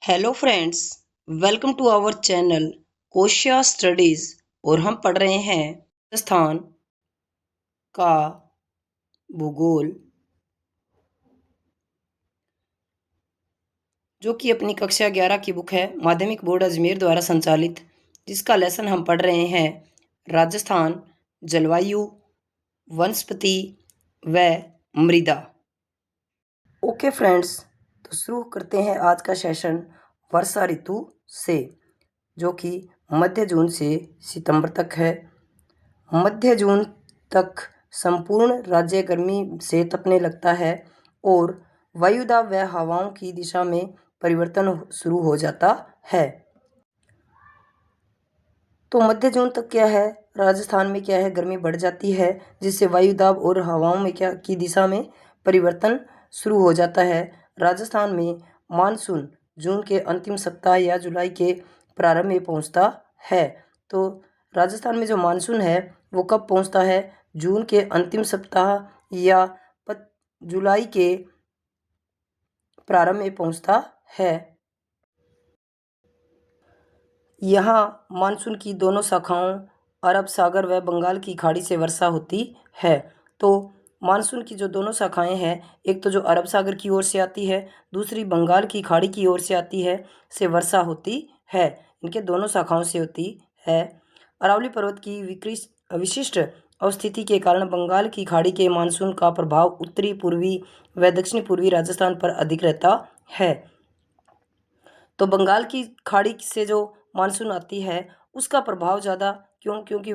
Hello friends, welcome to our channel Koshiya studies. और हम पढ़ रहे हैं राजस्थान का भूगोल, जो कि अपनी कक्षा 11 की बुक है, माध्यमिक बोर्ड अजमेर द्वारा संचालित, जिसका लेसन हम पढ़ रहे हैं राजस्थान, जलवायु, वनस्पति व मृदा। ओके फ्रेंड्स, तो शुरू करते हैं आज का सेशन वर्षा ऋतु से, जो कि मध्य जून से सितंबर तक है। मध्य जून तक संपूर्ण राज्य गर्मी से तपने लगता है और वायुदाब व हवाओं की दिशा में परिवर्तन शुरू हो जाता है। तो मध्य जून तक क्या है, राजस्थान में क्या है, गर्मी बढ़ जाती है, जिससे वायुदाब और हवाओं में क्या की दिशा में परिवर्तन शुरू हो जाता है। राजस्थान में मानसून जून के अंतिम सप्ताह या जुलाई के प्रारंभ में पहुंचता है। तो राजस्थान में जो मानसून है वो कब पहुंचता है? जून के अंतिम सप्ताह या जुलाई के प्रारंभ में पहुंचता है। यहाँ मानसून की दोनों शाखाओं अरब सागर व बंगाल की खाड़ी से वर्षा होती है। तो मानसून की जो दोनों शाखाएं हैं, एक तो जो अरब सागर की ओर से आती है, दूसरी बंगाल की खाड़ी की ओर से आती है, से वर्षा होती है। इनके दोनों शाखाओं से होती है। अरावली पर्वत की विशिष्ट अवस्थिति के कारण बंगाल की खाड़ी के मानसून का प्रभाव उत्तरी पूर्वी व दक्षिणी पूर्वी राजस्थान पर अधिक रहता है। तो बंगाल की खाड़ी से जो मानसून आती है उसका प्रभाव ज़्यादा क्योंकि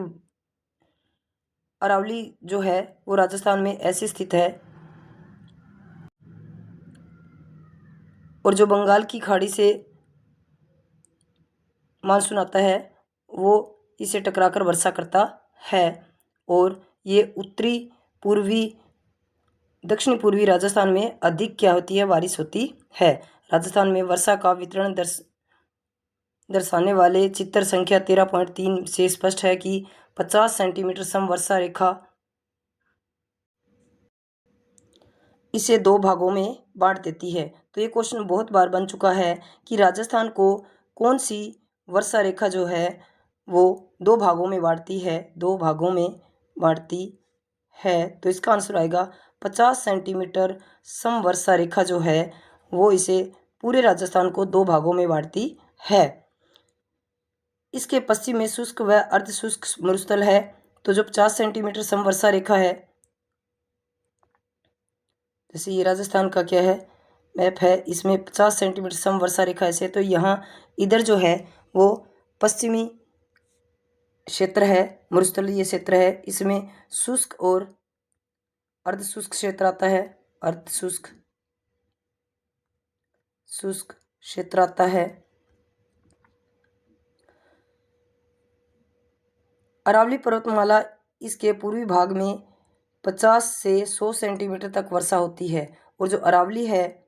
अरावली जो है वो राजस्थान में ऐसे स्थित है, और जो बंगाल की खाड़ी से मानसून आता है वो इसे टकराकर वर्षा करता है, और ये उत्तरी पूर्वी दक्षिणी पूर्वी राजस्थान में अधिक क्या होती है, बारिश होती है। राजस्थान में वर्षा का वितरण दर्शाने वाले चित्र संख्या 13.3 से स्पष्ट है कि 50 सेंटीमीटर समवर्षा रेखा इसे दो भागों में बांट देती है। तो ये क्वेश्चन बहुत बार बन चुका है कि राजस्थान को कौन सी वर्षा रेखा जो है वो दो भागों में बांटती है, दो भागों में बांटती है। तो इसका आंसर आएगा 50 सेंटीमीटर समवर्षा रेखा जो है वो इसे पूरे राजस्थान को दो भागों में बांटती है। इसके पश्चिम में शुष्क व अर्ध शुष्क मरुस्थल है। तो जो 50 सेंटीमीटर समवर्षा रेखा है, जैसे ये राजस्थान का क्या है, मैप है, इसमें 50 सेंटीमीटर समवर्षा रेखा ऐसे, तो यहाँ इधर जो है वो पश्चिमी क्षेत्र है, मरुस्थलीय क्षेत्र है, इसमें शुष्क और अर्ध शुष्क क्षेत्र आता है, अर्ध शुष्क क्षेत्र आता है। अरावली पर्वतमाला इसके पूर्वी भाग में 50 से 100 सेंटीमीटर तक वर्षा होती है, और जो अरावली है,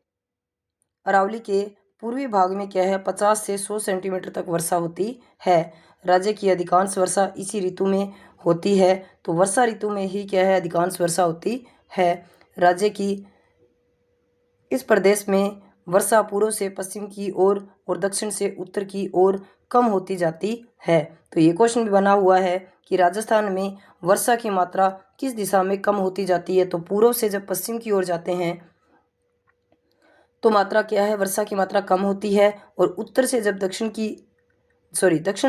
अरावली के पूर्वी भाग में क्या है, 50 से 100 सेंटीमीटर तक वर्षा होती है। राज्य की अधिकांश वर्षा इसी ऋतु में होती है। तो वर्षा ऋतु में ही क्या है, अधिकांश वर्षा होती है। राज्य की इस प्रदेश में वर्षा पूर्व से पश्चिम की ओर और दक्षिण से उत्तर की ओर कम होती जाती है। तो ये क्वेश्चन भी बना हुआ है कि राजस्थान में वर्षा की मात्रा किस दिशा में कम होती जाती है। तो पूर्व से जब पश्चिम की ओर जाते हैं तो मात्रा क्या है, वर्षा की मात्रा कम होती है, और उत्तर से जब दक्षिण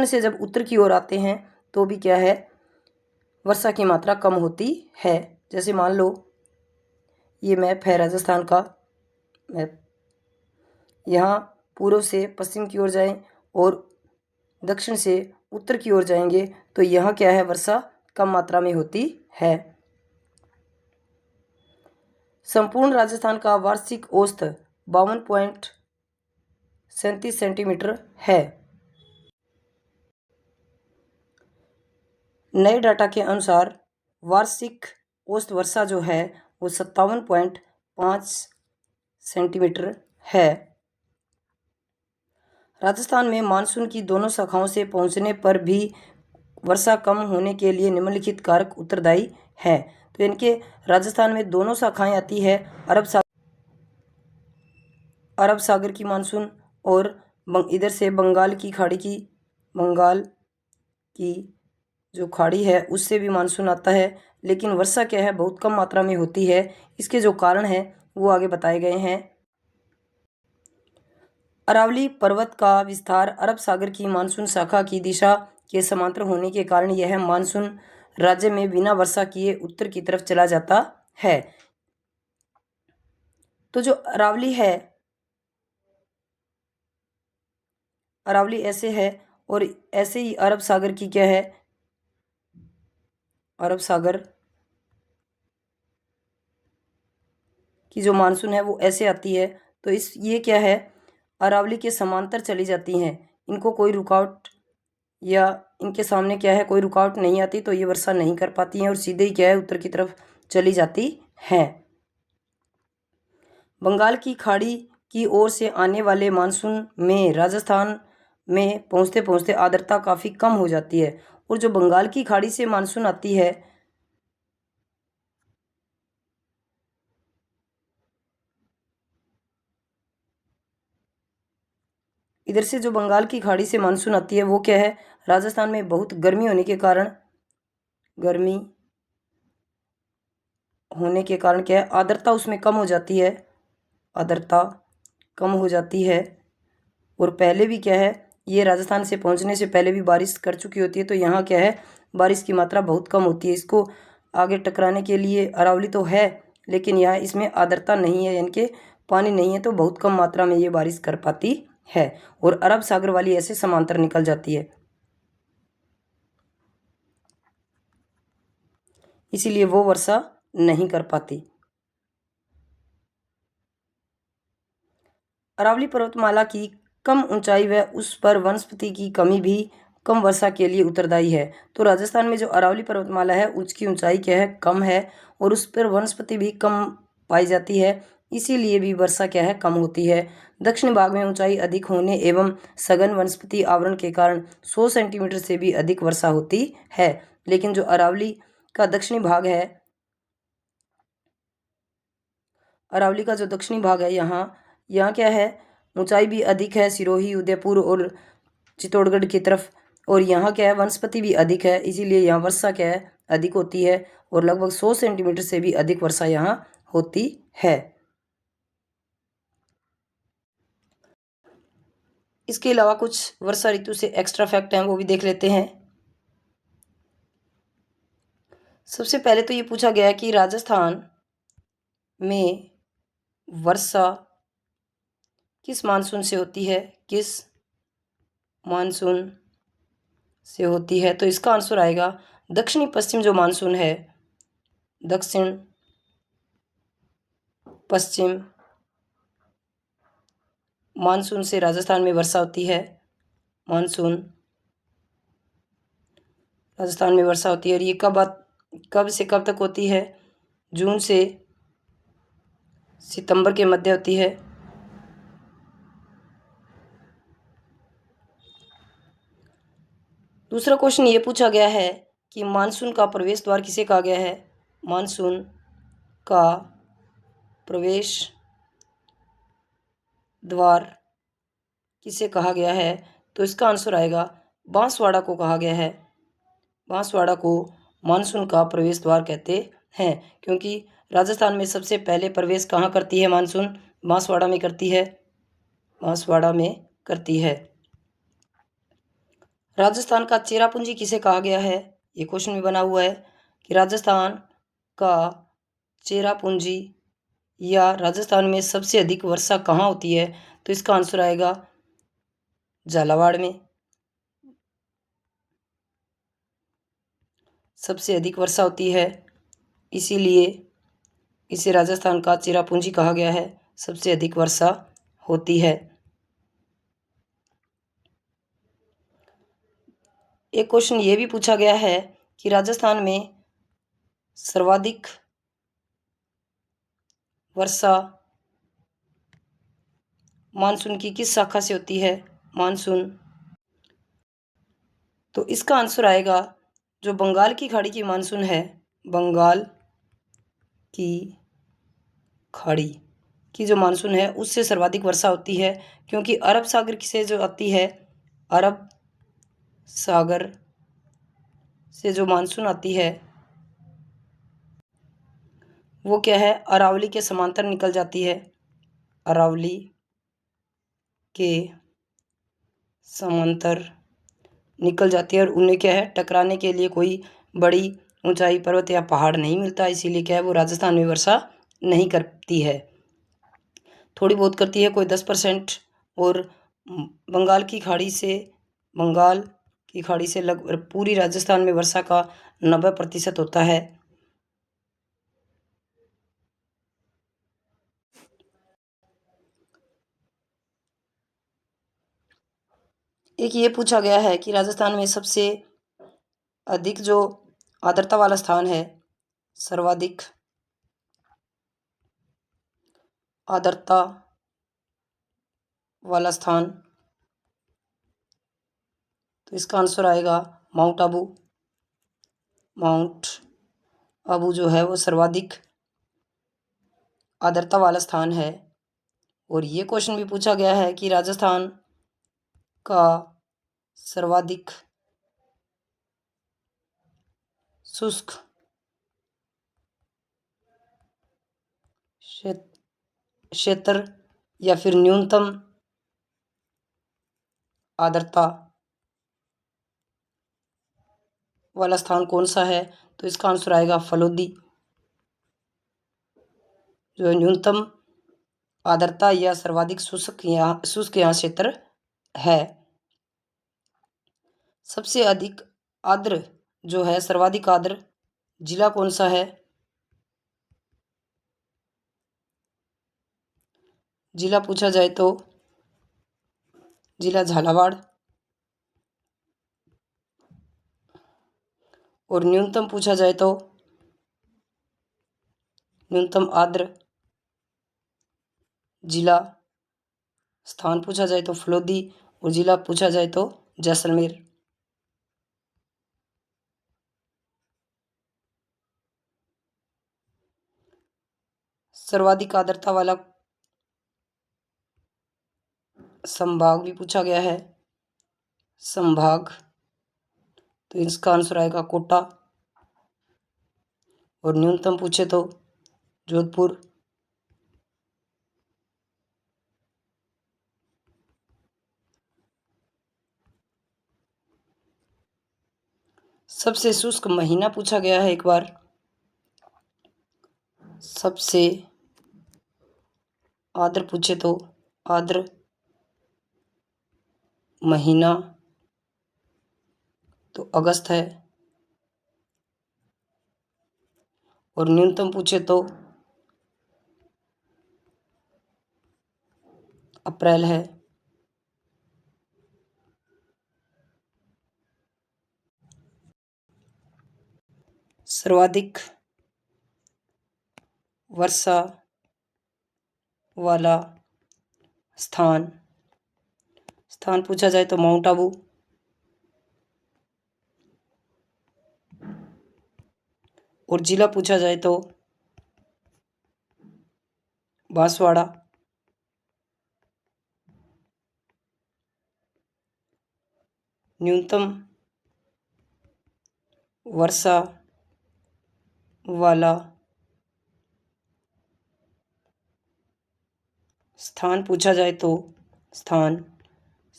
से जब उत्तर की ओर आते हैं तो भी क्या है, वर्षा की मात्रा कम होती है। जैसे मान लो ये मैप है राजस्थान का मैप, यहाँ पूर्व से पश्चिम की ओर जाएं और दक्षिण से उत्तर की ओर जाएंगे तो यहाँ क्या है, वर्षा कम मात्रा में होती है। संपूर्ण राजस्थान का वार्षिक औसत 52.37 सेंटीमीटर है। नए डाटा के अनुसार वार्षिक औसत वर्षा जो है वो 57.5 सेंटीमीटर है। राजस्थान में मानसून की दोनों शाखाओं से पहुंचने पर भी वर्षा कम होने के लिए निम्नलिखित कारक उत्तरदायी हैं। तो इनके राजस्थान में दोनों शाखाएं आती है, अरब सागर की मानसून और इधर से बंगाल की जो खाड़ी है उससे भी मानसून आता है, लेकिन वर्षा क्या है बहुत कम मात्रा में होती है। इसके जो कारण हैं वो आगे बताए गए हैं। अरावली पर्वत का विस्तार अरब सागर की मानसून शाखा की दिशा के समांतर होने के कारण यह मानसून राज्य में बिना वर्षा किए उत्तर की तरफ चला जाता है। तो जो अरावली है, अरावली ऐसे है, और ऐसे ही अरब सागर की क्या है, अरब सागर की जो मानसून है वो ऐसे आती है। तो ये क्या है, अरावली के समांतर चली जाती हैं। इनको कोई रुकावट या इनके सामने क्या है कोई रुकावट नहीं आती, तो ये वर्षा नहीं कर पाती हैं और सीधे ही क्या है उत्तर की तरफ चली जाती हैं। बंगाल की खाड़ी की ओर से आने वाले मानसून में राजस्थान में पहुंचते पहुंचते आर्द्रता काफ़ी कम हो जाती है, और जो बंगाल की खाड़ी से मानसून आती है, इधर से जो बंगाल की खाड़ी से मानसून आती है वो क्या है, राजस्थान में बहुत गर्मी होने के कारण क्या है, आर्द्रता उसमें कम हो जाती है, आर्द्रता कम हो जाती है। और पहले भी क्या है, ये राजस्थान से पहुंचने से पहले भी बारिश कर चुकी होती है, तो यहाँ क्या है बारिश की मात्रा बहुत कम होती है। इसको आगे टकराने के लिए अरावली तो है, लेकिन यहाँ इसमें आर्द्रता नहीं है, यानी कि पानी नहीं है, तो बहुत कम मात्रा में ये बारिश कर पाती है, और अरब सागर वाली ऐसे समांतर निकल जाती है, इसीलिए वो वर्षा नहीं कर पाती। अरावली पर्वतमाला की कम ऊंचाई व उस पर वनस्पति की कमी भी कम वर्षा के लिए उत्तरदायी है। तो राजस्थान में जो अरावली पर्वतमाला है उसकी ऊंचाई क्या है कम है, और उस पर वनस्पति भी कम पाई जाती है, इसीलिए भी वर्षा क्या है कम होती है। दक्षिण भाग में ऊंचाई अधिक होने एवं सघन वनस्पति आवरण के कारण 100 सेंटीमीटर से भी अधिक वर्षा होती है, लेकिन जो अरावली का दक्षिणी भाग है, अरावली का जो दक्षिणी भाग है, यहाँ क्या है ऊंचाई भी अधिक है, सिरोही उदयपुर और चित्तौड़गढ़ की तरफ, और यहाँ क्या है वनस्पति भी अधिक है, इसीलिए यहाँ वर्षा क्या है अधिक होती है, और लगभग 100 सेंटीमीटर से भी अधिक वर्षा यहाँ होती है। इसके अलावा कुछ वर्षा ऋतु से एक्स्ट्रा फैक्ट हैं, वो भी देख लेते हैं। सबसे पहले तो ये पूछा गया है कि राजस्थान में वर्षा किस मानसून से होती है, किस मानसून से होती है। तो इसका आंसर आएगा दक्षिणी पश्चिम जो मानसून है, दक्षिण पश्चिम मानसून से राजस्थान में वर्षा होती है, मानसून राजस्थान में वर्षा होती है, और ये कब से कब तक होती है, जून से सितंबर के मध्य होती है। दूसरा क्वेश्चन ये पूछा गया है कि मानसून का प्रवेश द्वार किसे कहा गया है, मानसून का प्रवेश द्वार किसे कहा गया है। तो इसका आंसर आएगा बांसवाड़ा को कहा गया है, बांसवाड़ा को मानसून का प्रवेश द्वार कहते हैं, क्योंकि राजस्थान में सबसे पहले प्रवेश कहाँ करती है मानसून, बांसवाड़ा में करती है, बांसवाड़ा में करती है। राजस्थान का चेरापूंजी किसे कहा गया है, ये क्वेश्चन भी बना हुआ है कि राजस्थान का चेरापूंजी या राजस्थान में सबसे अधिक वर्षा कहाँ होती है। तो इसका आंसर आएगा झालावाड़ में, सबसे अधिक वर्षा होती है, इसीलिए इसे राजस्थान का चेरापूंजी कहा गया है, सबसे अधिक वर्षा होती है। एक क्वेश्चन ये भी पूछा गया है कि राजस्थान में सर्वाधिक वर्षा मानसून की किस शाखा से होती है, मानसून। तो इसका आंसर आएगा जो बंगाल की खाड़ी की मानसून है, बंगाल की खाड़ी, की जो मानसून है उससे सर्वाधिक वर्षा होती है, क्योंकि अरब सागर से जो आती है, अरब सागर से जो मानसून आती है वो क्या है, अरावली के समांतर निकल जाती है, अरावली के समांतर निकल जाती है, और उन्हें क्या है, टकराने के लिए कोई बड़ी ऊंचाई पर्वत या पहाड़ नहीं मिलता, इसीलिए क्या है, वो राजस्थान में वर्षा नहीं करती है। थोड़ी बहुत करती है, कोई 10%, और बंगाल की खाड़ी से लगभग पूरी राजस्थान में वर्षा का 90% होता है। एक ये पूछा गया है कि राजस्थान में सबसे अधिक जो आर्द्रता वाला स्थान है, सर्वाधिक आर्द्रता वाला स्थान, तो इसका आंसर आएगा माउंट आबू। माउंट आबू जो है वो सर्वाधिक आर्द्रता वाला स्थान है। और ये क्वेश्चन भी पूछा गया है कि राजस्थान का सर्वाधिक शुष्क क्षेत्र या फिर न्यूनतम आर्द्रता वाला स्थान कौन सा है, तो इसका आंसर आएगा फलोदी। जो न्यूनतम आर्द्रता या सर्वाधिक शुष्क यहाँ क्षेत्र है। सबसे अधिक आर्द्र जो है, सर्वाधिक आर्द्र जिला कौन सा है, जिला पूछा जाए तो जिला झालावाड़। और न्यूनतम पूछा जाए तो न्यूनतम आर्द्र जिला स्थान पूछा जाए तो फलोदी, और जिला पूछा जाए तो जैसलमेर। सर्वाधिक आर्द्रता वाला संभाग भी पूछा गया है, संभाग, तो इसका आंसर आएगा कोटा। और न्यूनतम पूछे तो जोधपुर। सबसे शुष्क महीना पूछा गया है एक बार, सबसे आर्द्र पूछे तो आर्द्र महीना तो अगस्त है। और न्यूनतम पूछे तो अप्रैल है। सर्वाधिक वर्षा वाला स्थान पूछा जाए तो माउंट आबू। और जिला पूछा जाए तो बांसवाड़ा। न्यूनतम वर्षा वाला स्थान पूछा जाए तो स्थान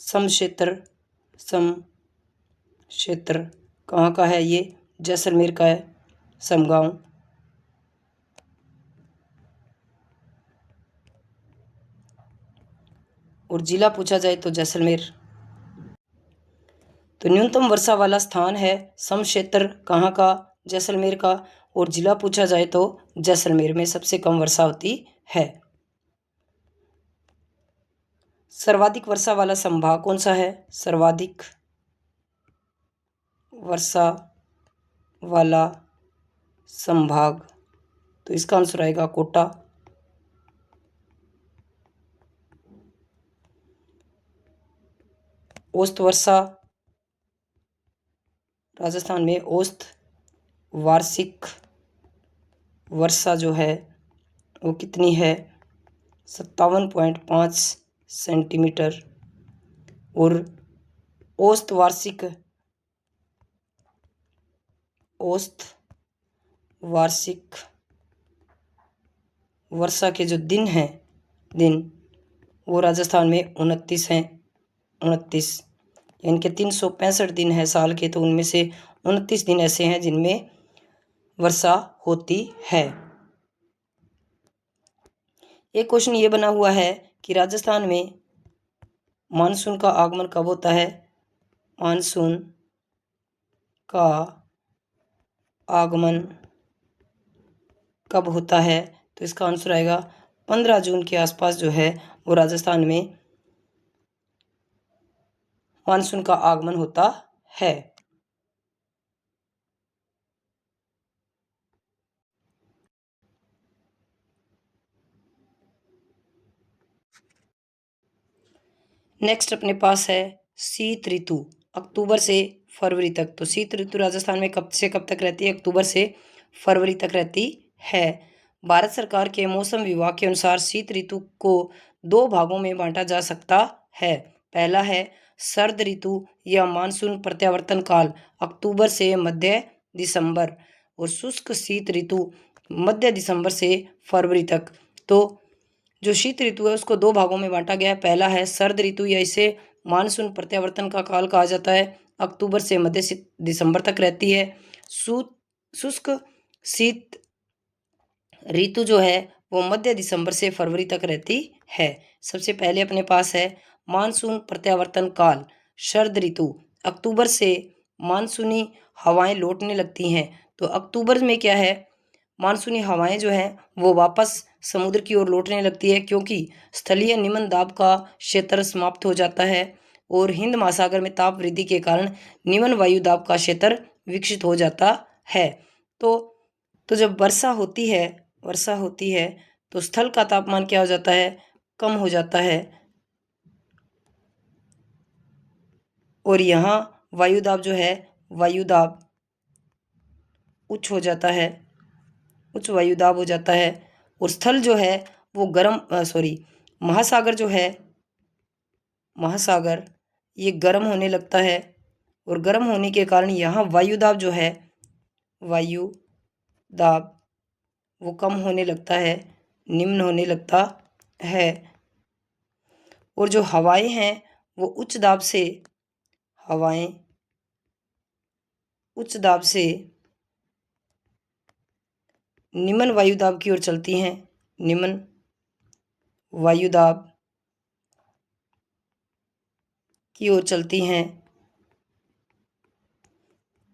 सम क्षेत्र कहाँ का है, ये जैसलमेर का है, समगांव। और जिला पूछा जाए तो जैसलमेर। तो न्यूनतम वर्षा वाला स्थान है सम क्षेत्र कहाँ का, जैसलमेर का। और जिला पूछा जाए तो जैसलमेर में सबसे कम वर्षा होती है। सर्वाधिक वर्षा वाला संभाग कौन सा है, सर्वाधिक वर्षा वाला संभाग, तो इसका आंसर आएगा कोटा। औसत वर्षा राजस्थान में औसत वार्षिक वर्षा जो है वो कितनी है, 57.5 सेंटीमीटर और औसत वार्षिक वर्षा के जो दिन वो राजस्थान में 29 हैं। 29 इनके 365 दिन है साल के, तो उनमें से 29 दिन ऐसे हैं जिनमें वर्षा होती है। एक क्वेश्चन ये बना हुआ है कि राजस्थान में मानसून का आगमन कब होता है। मानसून का आगमन कब होता है, तो इसका आंसर आएगा 15 जून के आसपास जो है वो राजस्थान में मानसून का आगमन होता है। नेक्स्ट अपने पास है शीत ऋतु, अक्टूबर से फरवरी तक। तो शीत ऋतु राजस्थान में कब से कब तक रहती है, अक्टूबर से फरवरी तक रहती है। भारत सरकार के मौसम विभाग के अनुसार शीत ऋतु को 2 भागों में बांटा जा सकता है। पहला है शरद ऋतु या मानसून प्रत्यावर्तन काल, अक्टूबर से मध्य दिसंबर, और शुष्क शीत ऋतु मध्य दिसंबर से फरवरी तक। तो जो शीत ऋतु है उसको 2 भागों में बांटा गया है। पहला है शरद ऋतु, या इसे मानसून प्रत्यावर्तन का काल कहा जाता है, अक्टूबर से मध्य दिसंबर तक रहती है। शुष्क शीत ऋतु जो है वो मध्य दिसंबर से फरवरी तक रहती है। सबसे पहले अपने पास है मानसून प्रत्यावर्तन काल। शरद ऋतु, अक्टूबर से मानसूनी हवाएं लौटने लगती हैं। तो अक्टूबर में क्या है, मानसूनी हवाएं जो हैं वो वापस समुद्र की ओर लौटने लगती है, क्योंकि स्थलीय निम्न दाब का क्षेत्र समाप्त हो जाता है और हिंद महासागर में ताप वृद्धि के कारण निम्न वायु दाब का क्षेत्र विकसित हो जाता है। तो जब वर्षा होती है तो स्थल का तापमान क्या हो जाता है, कम हो जाता है, और यहाँ वायुदाब जो है वायुदाब उच्च हो जाता है, उच्च वायुदाब हो जाता है, और स्थल जो है वो महासागर जो है, महासागर ये गर्म होने लगता है, और गर्म होने के कारण यहाँ वायुदाब जो है वायुदाब वो कम होने लगता है, निम्न होने लगता है, और जो हवाएं हैं वो उच्च दाब से निम्न वायुदाब की ओर चलती हैं, निम्न वायुदाब की ओर चलती हैं।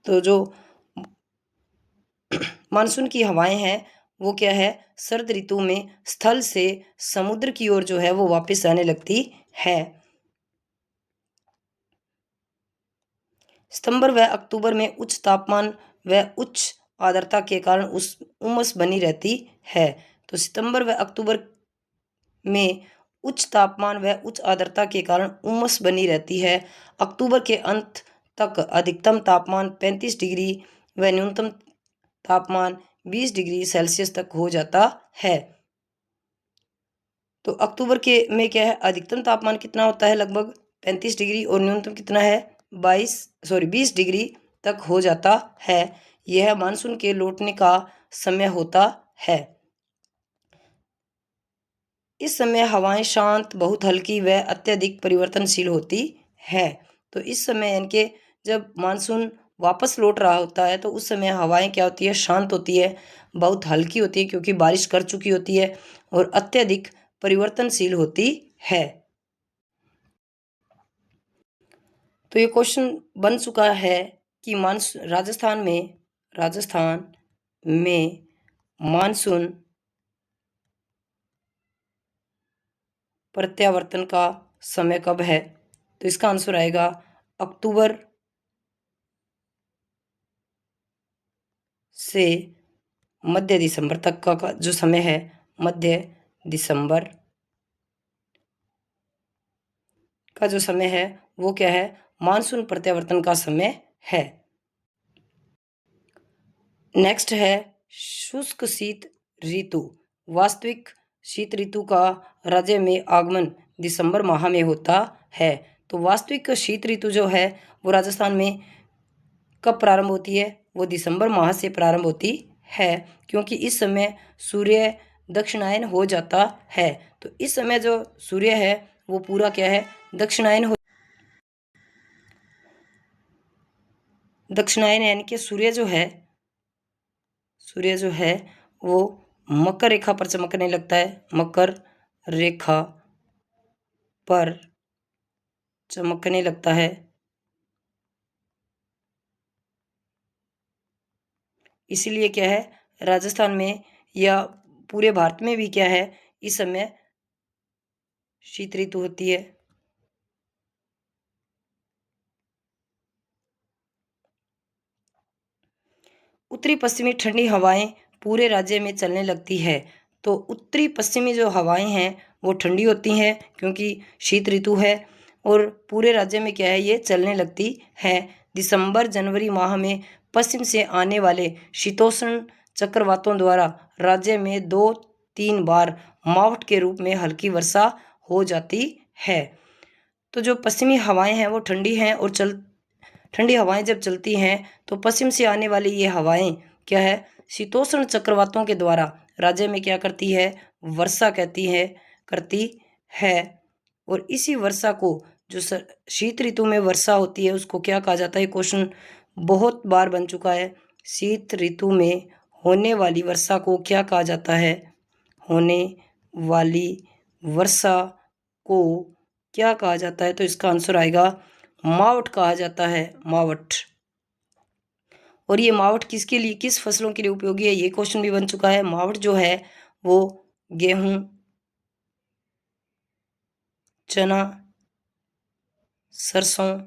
तो जो मानसून की हवाएं हैं वो क्या है, शरद ऋतु में स्थल से समुद्र की ओर जो है वो वापस आने लगती है। सितंबर व अक्टूबर में उच्च तापमान व उच्च आर्द्रता के कारण उमस बनी रहती है। तो सितंबर व अक्टूबर में उच्च तापमान व उच्च आर्द्रता के कारण उमस बनी रहती है। अक्टूबर के अंत तक अधिकतम तापमान 35 डिग्री व न्यूनतम तापमान 20 डिग्री सेल्सियस तक हो जाता है। तो अक्टूबर के में क्या है, अधिकतम तापमान कितना होता है, लगभग 35 डिग्री, और न्यूनतम कितना है 20 डिग्री तक हो जाता है। यह मानसून के लौटने का समय होता है। इस समय हवाएं शांत, बहुत हल्की व अत्यधिक परिवर्तनशील होती है। तो इस समय इनके जब मानसून वापस लौट रहा होता है तो उस समय हवाएं क्या होती है, शांत होती है, बहुत हल्की होती है क्योंकि बारिश कर चुकी होती है, और अत्यधिक परिवर्तनशील होती है। तो ये क्वेश्चन बन चुका है कि राजस्थान में मानसून प्रत्यावर्तन का समय कब है। तो इसका आंसर आएगा अक्टूबर से मध्य दिसंबर तक का जो समय है, मध्य दिसंबर का जो समय है वो क्या है, मानसून प्रत्यावर्तन का समय है। नेक्स्ट है शुष्क शीत ऋतु। वास्तविक शीत ऋतु का राज्य में आगमन दिसंबर माह में होता है। तो वास्तविक शीत ऋतु जो है वो राजस्थान में कब प्रारंभ होती है? वो दिसंबर माह से प्रारंभ होती है, क्योंकि इस समय सूर्य दक्षिणायन हो जाता है। तो इस समय जो सूर्य है वो पूरा क्या है? दक्षिणायन यानी कि सूर्य जो है वो मकर रेखा पर चमकने लगता है। मकर रेखा पर चमकने लगता है। इसीलिए क्या है, राजस्थान में या पूरे भारत में भी क्या है, इस समय शीत ऋतु होती है। उत्तरी पश्चिमी ठंडी हवाएं पूरे राज्य में चलने लगती है। तो उत्तरी पश्चिमी जो हवाएं हैं वो ठंडी होती हैं, क्योंकि शीत ऋतु है, और पूरे राज्य में क्या है, ये चलने लगती है। दिसंबर जनवरी माह में पश्चिम से आने वाले शीतोष्ण चक्रवातों द्वारा राज्य में 2-3 बार मावठ के रूप में हल्की वर्षा हो जाती है। तो जो पश्चिमी हवाएं हैं वो ठंडी हैं, और ठंडी हवाएं जब चलती हैं तो पश्चिम से आने वाली ये हवाएं क्या है, शीतोष्ण चक्रवातों के द्वारा राज्य में क्या करती है, वर्षा करती है। और इसी वर्षा को जो शीत ऋतु में वर्षा होती है उसको क्या कहा जाता है? क्वेश्चन बहुत बार बन चुका है। शीत ऋतु में होने वाली वर्षा को क्या कहा जाता है? होने वाली वर्षा को क्या कहा जाता है? तो इसका आंसर आएगा मावठ कहा जाता है, मावठ। और ये मावठ किसके लिए, किस फसलों के लिए उपयोगी है, ये क्वेश्चन भी बन चुका है। मावठ जो है वो गेहूं, चना, सरसों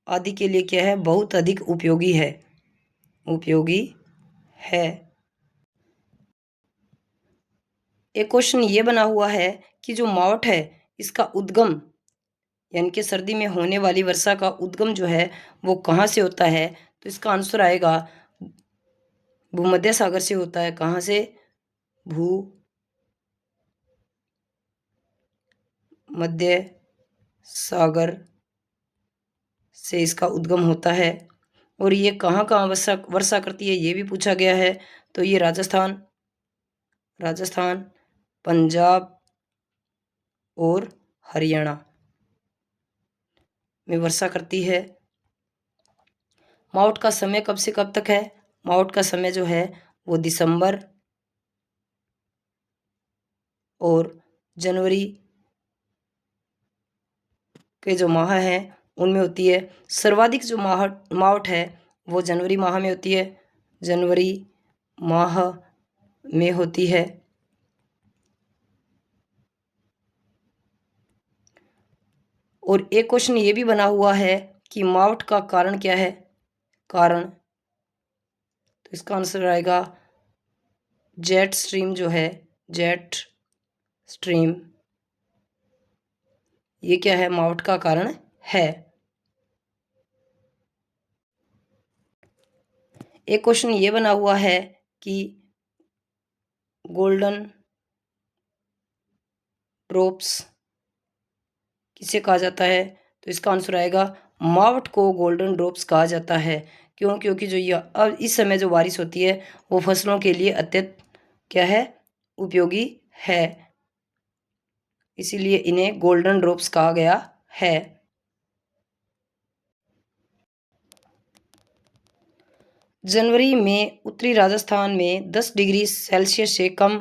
आदि के लिए क्या है, बहुत अधिक उपयोगी है। एक क्वेश्चन ये बना हुआ है कि जो मावठ है इसका उद्गम, यानी कि सर्दी में होने वाली वर्षा का उद्गम जो है वो कहाँ से होता है? तो इसका आंसर आएगा भूमध्य सागर से होता है। कहाँ से? भूमध्य सागर से इसका उद्गम होता है। और ये कहाँ कहाँ वर्षा करती है ये भी पूछा गया है। तो ये राजस्थान, पंजाब और हरियाणा में वर्षा करती है। मावठ का समय कब से कब तक है? मावठ का समय जो है वो दिसंबर और जनवरी के जो माह हैं उनमें होती है। सर्वाधिक जो मावठ है वो जनवरी माह में होती है। जनवरी माह में होती है। और एक क्वेश्चन ये भी बना हुआ है कि मावठ का कारण क्या है? तो इसका आंसर आएगा जेट स्ट्रीम जो है, जेट स्ट्रीम, ये क्या है, मावठ का कारण है। एक क्वेश्चन ये बना हुआ है कि गोल्डन ड्रॉप्स किसे कहा जाता है? तो इसका आंसर आएगा मावठ को गोल्डन ड्रॉप्स कहा जाता है। क्यों? क्योंकि जो ये अब इस समय जो बारिश होती है वो फसलों के लिए अत्यंत क्या है, उपयोगी है, इसीलिए इन्हें गोल्डन ड्रॉप्स कहा गया है। जनवरी में उत्तरी राजस्थान में 10 डिग्री सेल्सियस से कम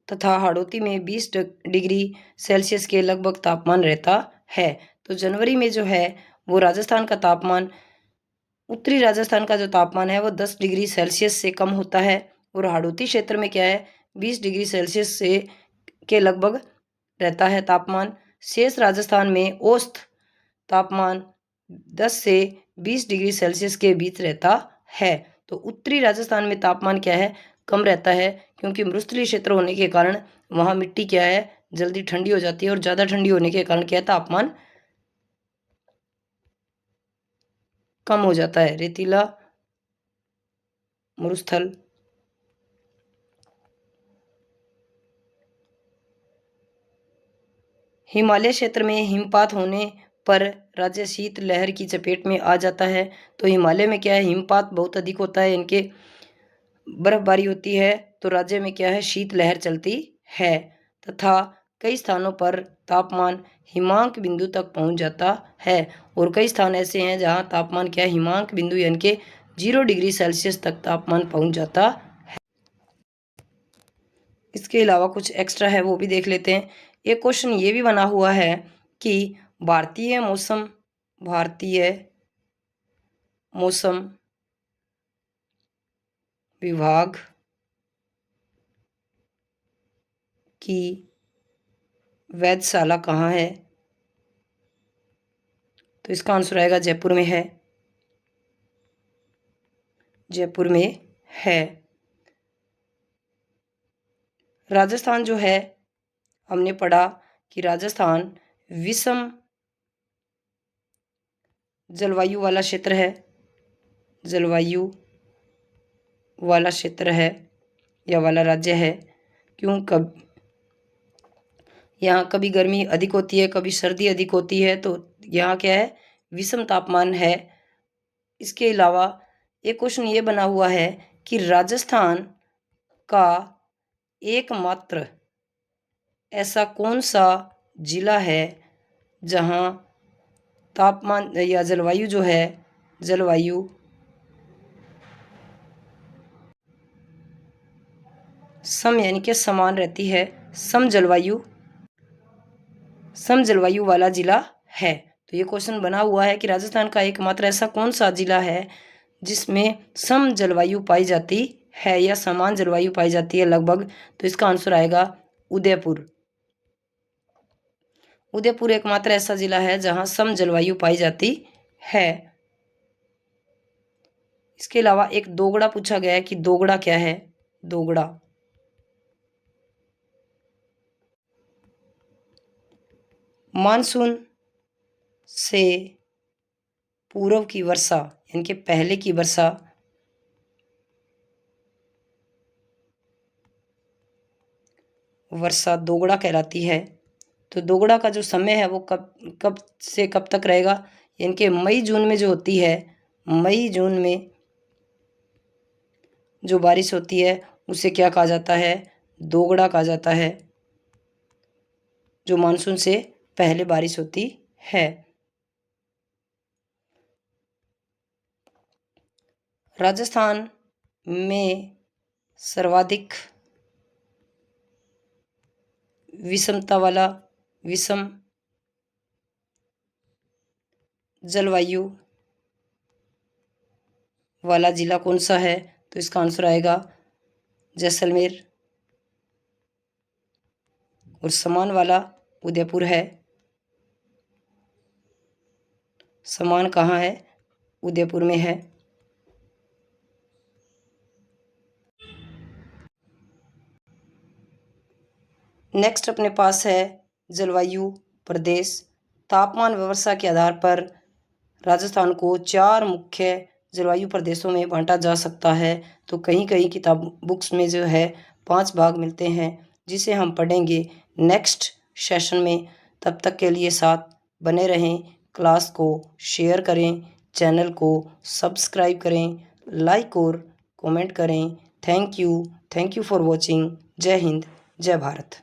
तथा हाड़ौती में 20 डिग्री सेल्सियस के लगभग तापमान रहता है। तो जनवरी में जो है वो राजस्थान का तापमान, उत्तरी राजस्थान का जो तापमान है वो 10 डिग्री सेल्सियस से कम होता है, और हाड़ौती क्षेत्र में क्या है, 20 डिग्री सेल्सियस से के लगभग रहता है तापमान। शेष राजस्थान में औसत तापमान 10 से 20 डिग्री सेल्सियस के बीच रहता है। तो उत्तरी राजस्थान में तापमान क्या है, कम रहता है, क्योंकि मरुस्थलीय क्षेत्र होने के कारण वहाँ मिट्टी क्या है, जल्दी ठंडी हो जाती है, और ज़्यादा ठंडी होने के कारण क्या है, तापमान कम हो जाता है। रेतीला मरुस्थल हिमालय क्षेत्र में हिमपात होने पर राज्य शीत लहर की चपेट में आ जाता है। तो हिमालय में क्या है, हिमपात बहुत अधिक होता है, इनके बर्फबारी होती है, तो राज्य में क्या है, शीत लहर चलती है तथा कई स्थानों पर तापमान हिमांक बिंदु तक पहुंच जाता है। और कई स्थान ऐसे हैं जहां तापमान क्या है, हिमांक बिंदु यानी कि 0 डिग्री सेल्सियस तक तापमान पहुंच जाता है। इसके अलावा कुछ एक्स्ट्रा है वो भी देख लेते हैं। एक क्वेश्चन ये भी बना हुआ है कि भारतीय मौसम विभाग की वेधशाला कहाँ है? तो इसका आंसर आएगा जयपुर में है, जयपुर में है। राजस्थान जो है, हमने पढ़ा कि राजस्थान विषम जलवायु वाला क्षेत्र है, जलवायु वाला क्षेत्र है या वाला राज्य है। क्यों? यहाँ कभी गर्मी अधिक होती है, कभी सर्दी अधिक होती है, तो यहाँ क्या है, विषम तापमान है। इसके अलावा एक क्वेश्चन ये बना हुआ है कि राजस्थान का एकमात्र ऐसा कौन सा जिला है जहाँ तापमान या जलवायु जो है, जलवायु सम यानी कि समान रहती है, सम जलवायु वाला जिला है। तो ये क्वेश्चन बना हुआ है कि राजस्थान का एकमात्र ऐसा कौन सा जिला है जिसमें सम जलवायु पाई जाती है या समान जलवायु पाई जाती है लगभग। तो इसका आंसर आएगा उदयपुर। उदयपुर एकमात्र ऐसा जिला है जहां सम जलवायु पाई जाती है। इसके अलावा एक दोगड़ा पूछा गया है कि दोगड़ा क्या है? दोगड़ा मानसून से पूर्व की वर्षा यानी कि पहले की वर्षा दोगड़ा कहलाती है। तो दोगड़ा का जो समय है वो कब से कब तक रहेगा? यानी कि मई जून में जो होती है, मई जून में जो बारिश होती है उसे क्या कहा जाता है? दोगड़ा कहा जाता है, जो मानसून से पहले बारिश होती है। राजस्थान में सर्वाधिक विषम जलवायु वाला जिला कौन सा है? तो इसका आंसर आएगा जैसलमेर। और समान वाला उदयपुर है। समान कहाँ है? उदयपुर में है। नेक्स्ट अपने पास है जलवायु प्रदेश। तापमान व वर्षा के आधार पर राजस्थान को 4 मुख्य जलवायु प्रदेशों में बांटा जा सकता है। तो कहीं कहीं किताब बुक्स में जो है 5 भाग मिलते हैं, जिसे हम पढ़ेंगे नेक्स्ट सेशन में। तब तक के लिए साथ बने रहें, क्लास को शेयर करें, चैनल को सब्सक्राइब करें, लाइक और कमेंट करें। Thank you for watching. जय हिंद, जय भारत।